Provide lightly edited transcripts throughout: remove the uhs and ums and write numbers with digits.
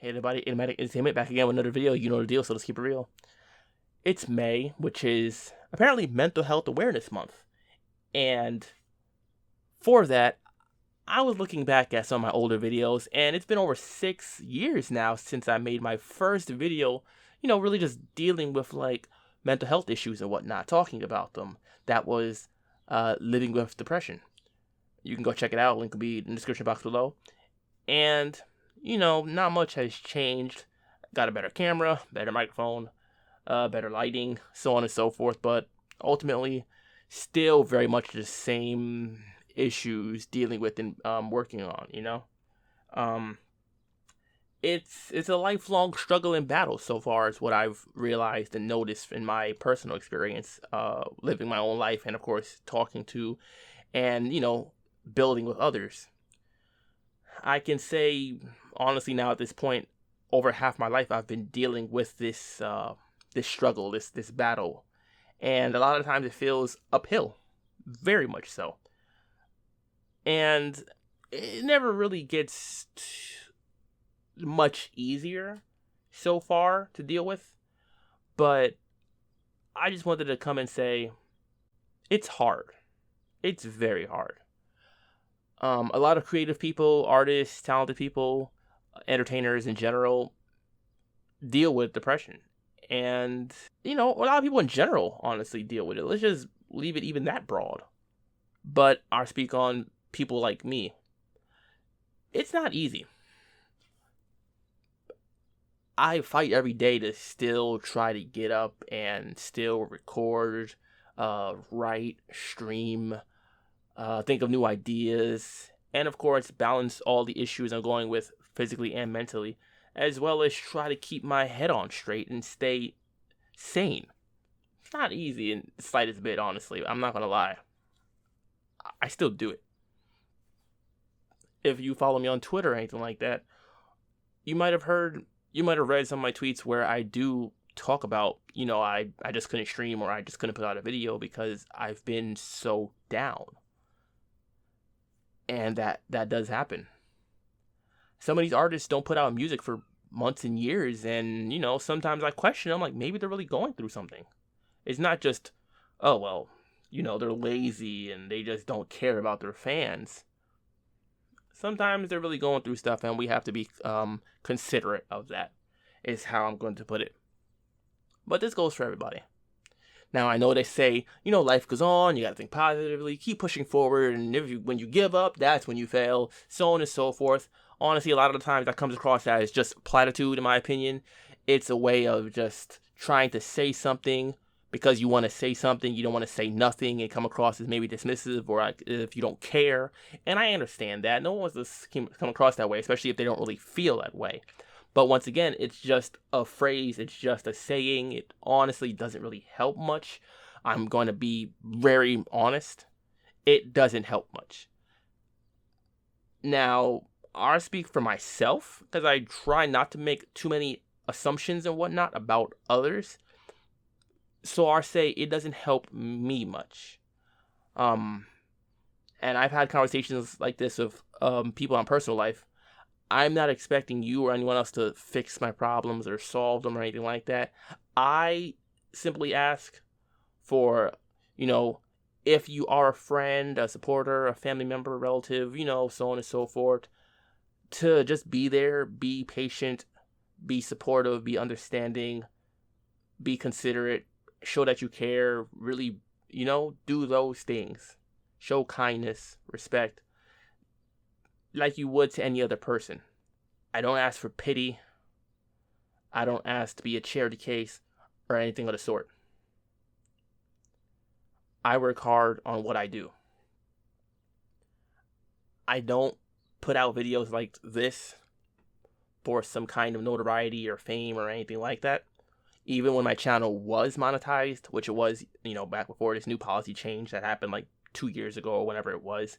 Hey everybody, Enigmatic Entertainment back again with another video. You know the deal, so let's keep it real. It's May, which is apparently Mental Health Awareness Month. And for that, I was looking back at some of my older videos, and it's been over 6 years now since I made my first video, really just dealing with like mental health issues and whatnot, talking about them. That was living with depression. You can go check it out, link will be in the description box below. And not much has changed. Got a better camera, better microphone, better lighting, so on and so forth, but ultimately still very much the same issues dealing with and working on. It's a lifelong struggle and battle so far as what I've realized and noticed in my personal experience, living my own life and of course talking to and building with others. I can say honestly now at this point, over half my life I've been dealing with this struggle, this battle, and a lot of times it feels uphill, very much so. And it never really gets much easier so far to deal with, but I just wanted to come and say it's hard. It's very hard. A lot of creative people, artists, talented people, entertainers in general deal with depression. And, a lot of people in general honestly deal with it. Let's just leave it even that broad. But I speak on people like me. It's not easy. I fight every day to still try to get up and still record, write, stream, think of new ideas, and of course balance all the issues I'm going with physically and mentally, as well as try to keep my head on straight and stay sane. It's not easy in the slightest bit, honestly. I'm not gonna lie. I still do it. If you follow me on Twitter or anything like that, you might have read some of my tweets where I do talk about, I just couldn't stream or I just couldn't put out a video because I've been so down. And that does happen. Some of these artists don't put out music for months and years, and sometimes I question them, like maybe they're really going through something. It's not just, oh well, they're lazy and they just don't care about their fans. Sometimes they're really going through stuff, and we have to be considerate of that, is how I'm going to put it. But this goes for everybody. Now, I know they say, life goes on, you gotta think positively, keep pushing forward, and when you give up, that's when you fail, so on and so forth. Honestly, a lot of the times that comes across as just platitude, in my opinion. It's a way of just trying to say something because you want to say something, you don't want to say nothing and come across as maybe dismissive or like if you don't care. And I understand that. No one wants to come across that way, especially if they don't really feel that way. But once again, it's just a phrase, it's just a saying. It honestly doesn't really help much. I'm going to be very honest. It doesn't help much. Now, I speak for myself because I try not to make too many assumptions and whatnot about others. So I say it doesn't help me much. And I've had conversations like this with people in personal life. I'm not expecting you or anyone else to fix my problems or solve them or anything like that. I simply ask for, if you are a friend, a supporter, a family member, a relative, so on and so forth, to just be there, be patient, be supportive, be understanding, be considerate, show that you care, really, do those things. Show kindness, respect, like you would to any other person. I don't ask for pity. I don't ask to be a charity case or anything of the sort. I work hard on what I do. I don't put out videos like this for some kind of notoriety or fame or anything like that. Even when my channel was monetized, which it was, back before this new policy change that happened like 2 years ago or whenever it was,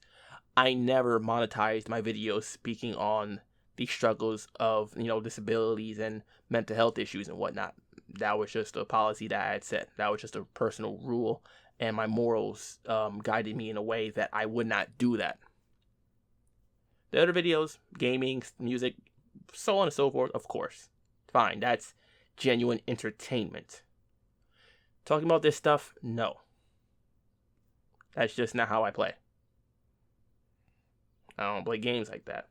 I never monetized my videos speaking on the struggles of, disabilities and mental health issues and whatnot. That was just a policy that I had set. That was just a personal rule, and my morals guided me in a way that I would not do that. The other videos, gaming, music, so on and so forth. Of course, fine, that's genuine entertainment. Talking about this stuff, no, that's just not how I play. I don't play games like that.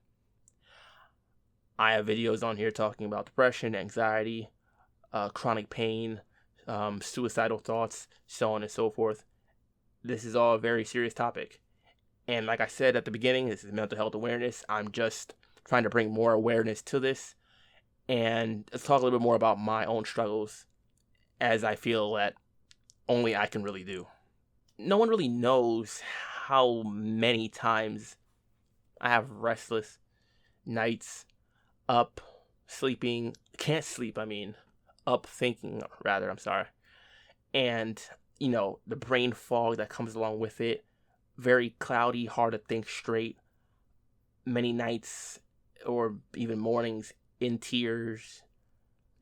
I have videos on here talking about depression, anxiety, chronic pain, suicidal thoughts, so on and so forth. This is all a very serious topic. And like I said at the beginning, this is mental health awareness. I'm just trying to bring more awareness to this. And let's talk a little bit more about my own struggles, as I feel that only I can really do. No one really knows how many times I have restless nights, up, sleeping, can't sleep, up thinking, rather, I'm sorry. And, the brain fog that comes along with it, very cloudy, hard to think straight, many nights or even mornings in tears,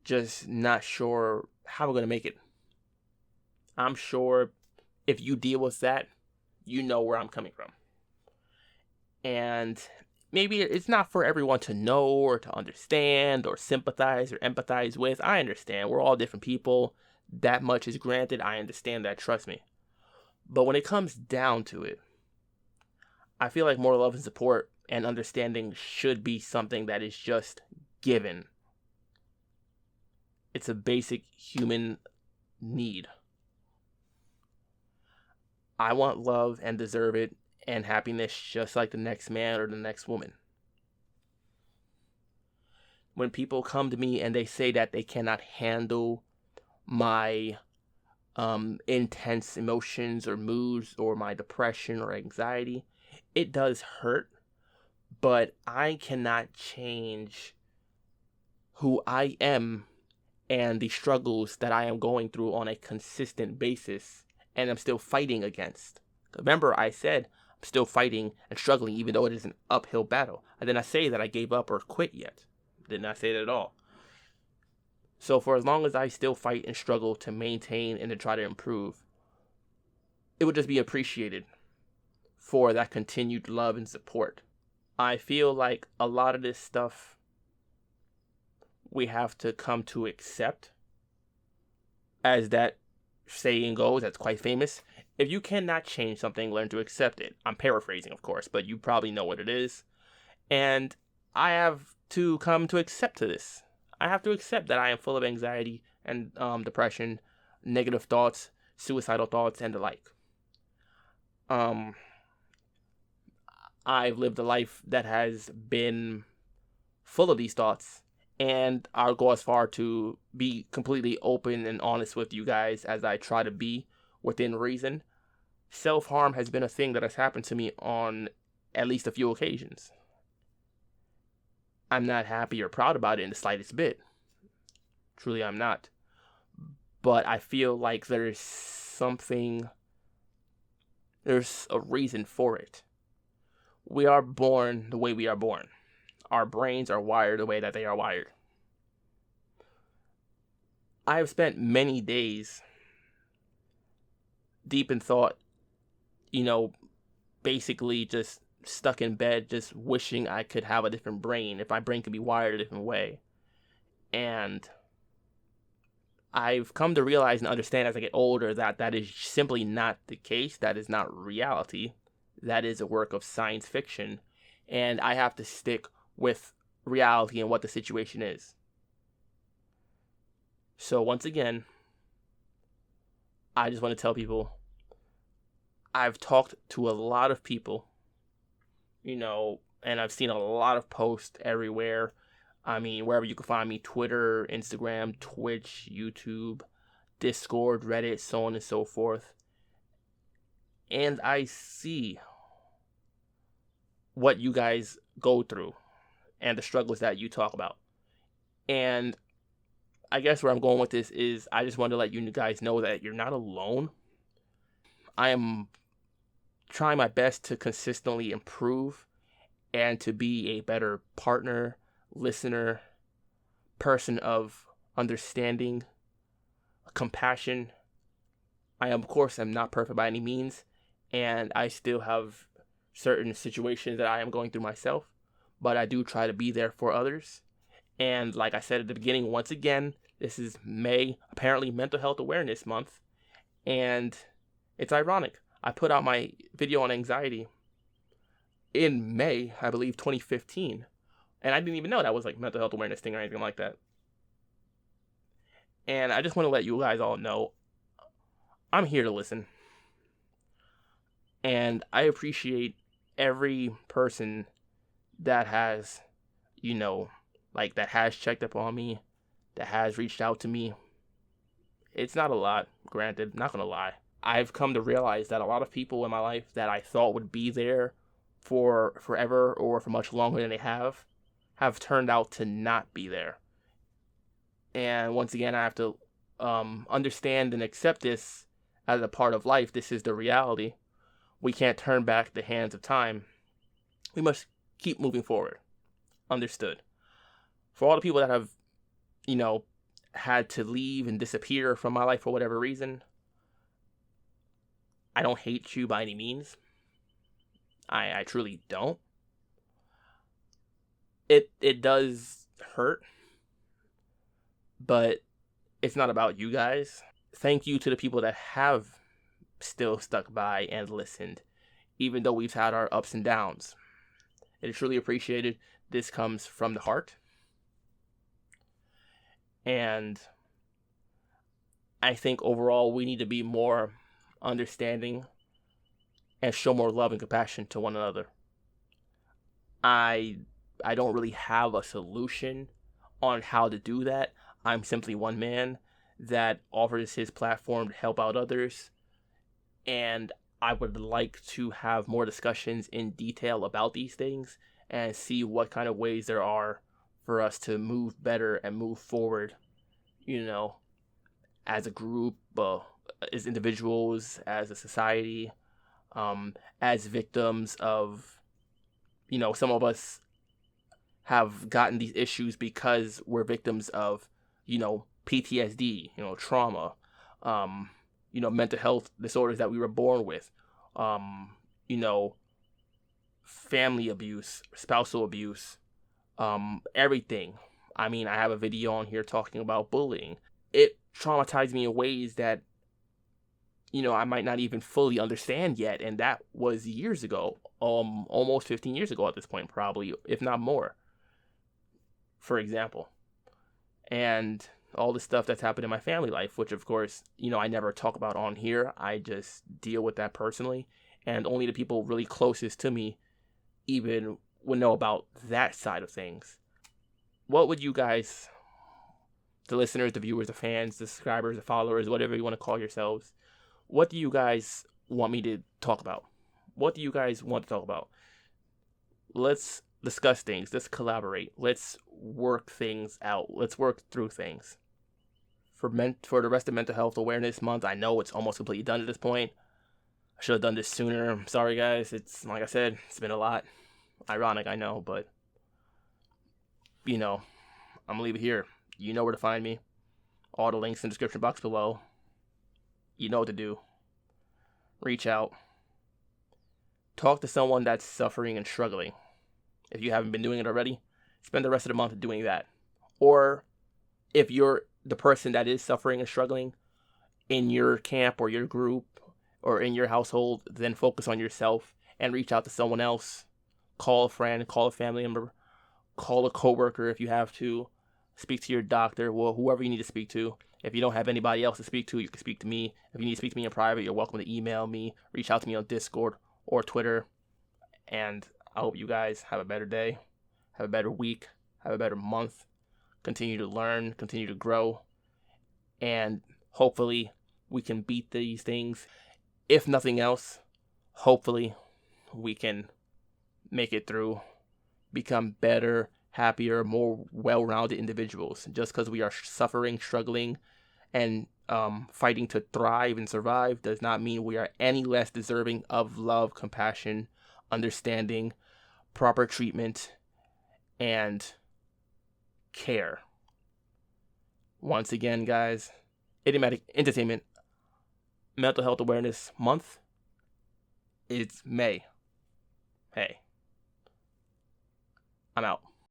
just not sure how we're going to make it. I'm sure if you deal with that, you know where I'm coming from. And maybe it's not for everyone to know or to understand or sympathize or empathize with. I understand. We're all different people. That much is granted. I understand that. Trust me. But when it comes down to it, I feel like more love and support and understanding should be something that is just given. It's a basic human need. I want love and deserve it and happiness just like the next man or the next woman. When people come to me and they say that they cannot handle my intense emotions or moods or my depression or anxiety, it does hurt, but I cannot change who I am and the struggles that I am going through on a consistent basis, and I'm still fighting against. Remember, I said I'm still fighting and struggling even though it is an uphill battle. I did not say that I gave up or quit yet. Did not say that at all. So for as long as I still fight and struggle to maintain and to try to improve, it would just be appreciated for that continued love and support. I feel like a lot of this stuff we have to come to accept. As that saying goes, that's quite famous. If you cannot change something, learn to accept it. I'm paraphrasing, of course, but you probably know what it is. And I have to come to accept to this. I have to accept that I am full of anxiety and depression, negative thoughts, suicidal thoughts, and the like. I've lived a life that has been full of these thoughts, and I'll go as far to be completely open and honest with you guys as I try to be within reason. Self-harm has been a thing that has happened to me on at least a few occasions. I'm not happy or proud about it in the slightest bit. Truly, I'm not. But I feel like there's a reason for it. We are born the way we are born. Our brains are wired the way that they are wired. I have spent many days deep in thought, basically just stuck in bed, just wishing I could have a different brain, if my brain could be wired a different way. And I've come to realize and understand as I get older that that is simply not the case. That is not reality. That is a work of science fiction. And I have to stick with reality and what the situation is. So once again, I just want to tell people, I've talked to a lot of people, and I've seen a lot of posts everywhere. Wherever you can find me, Twitter, Instagram, Twitch, YouTube, Discord, Reddit, so on and so forth. And I see what you guys go through and the struggles that you talk about. And I guess where I'm going with this is I just want to let you guys know that you're not alone. I am trying my best to consistently improve and to be a better partner, listener, person of understanding, compassion. I, of course, am not perfect by any means, and I still have certain situations that I am going through myself, but I do try to be there for others, And like I said at the beginning, once again, this is May, apparently Mental Health Awareness Month. And it's ironic. I put out my video on anxiety in May, I believe, 2015. And I didn't even know that was like mental health awareness thing or anything like that. And I just want to let you guys all know I'm here to listen. And I appreciate every person that has, that has checked up on me, that has reached out to me. It's not a lot, granted, not gonna lie. I've come to realize that a lot of people in my life that I thought would be there for forever or for much longer than they have turned out to not be there. And once again, I have to understand and accept this as a part of life. This is the reality. We can't turn back the hands of time. We must keep moving forward. Understood. For all the people that have, had to leave and disappear from my life for whatever reason, I don't hate you by any means. I truly don't. It does hurt, but it's not about you guys. Thank you to the people that have still stuck by and listened, even though we've had our ups and downs. It is truly appreciated. This comes from the heart. And I think overall we need to be more understanding and show more love and compassion to one another. I don't really have a solution on how to do that. I'm simply one man that offers his platform to help out others. And I would like to have more discussions in detail about these things and see what kind of ways there are for us to move better and move forward, as a group, as individuals, as a society, as victims of, some of us have gotten these issues because we're victims of, PTSD, trauma, mental health disorders that we were born with, family abuse, spousal abuse, everything. I mean, I have a video on here talking about bullying. It traumatized me in ways that, I might not even fully understand yet. And that was years ago, almost 15 years ago at this point, probably, if not more, for example. And all the stuff that's happened in my family life, which of course, I never talk about on here. I just deal with that personally. And only the people really closest to me even would know about that side of things. What would you guys, the listeners, the viewers, the fans, the subscribers, the followers, whatever you want to call yourselves, what do you guys want me to talk about? What do you guys want to talk about? Let's discuss things. Let's collaborate. Let's work things out. Let's work through things. For the rest of Mental Health Awareness Month, I know it's almost completely done at this point. I should have done this sooner. I'm sorry, guys. It's, like I said, it's been a lot. Ironic, I know, but, I'm going to leave it here. You know where to find me. All the links in the description box below. You know what to do. Reach out. Talk to someone that's suffering and struggling. If you haven't been doing it already, spend the rest of the month doing that. Or if you're the person that is suffering and struggling in your camp or your group or in your household, then focus on yourself and reach out to someone else. Call a friend, call a family member, call a coworker if you have to. Speak to your doctor, well, whoever you need to speak to. If you don't have anybody else to speak to, you can speak to me. If you need to speak to me in private, you're welcome to email me, reach out to me on Discord or Twitter. And I hope you guys have a better day, have a better week, have a better month. Continue to learn, continue to grow. And hopefully we can beat these things. If nothing else, hopefully we can make it through, become better, happier, more well-rounded individuals. Just because we are suffering, struggling, and fighting to thrive and survive does not mean we are any less deserving of love, compassion, understanding, proper treatment, and care. Once again, guys, Enigmatic Entertainment Mental Health Awareness Month. It's May. Hey, I'm out.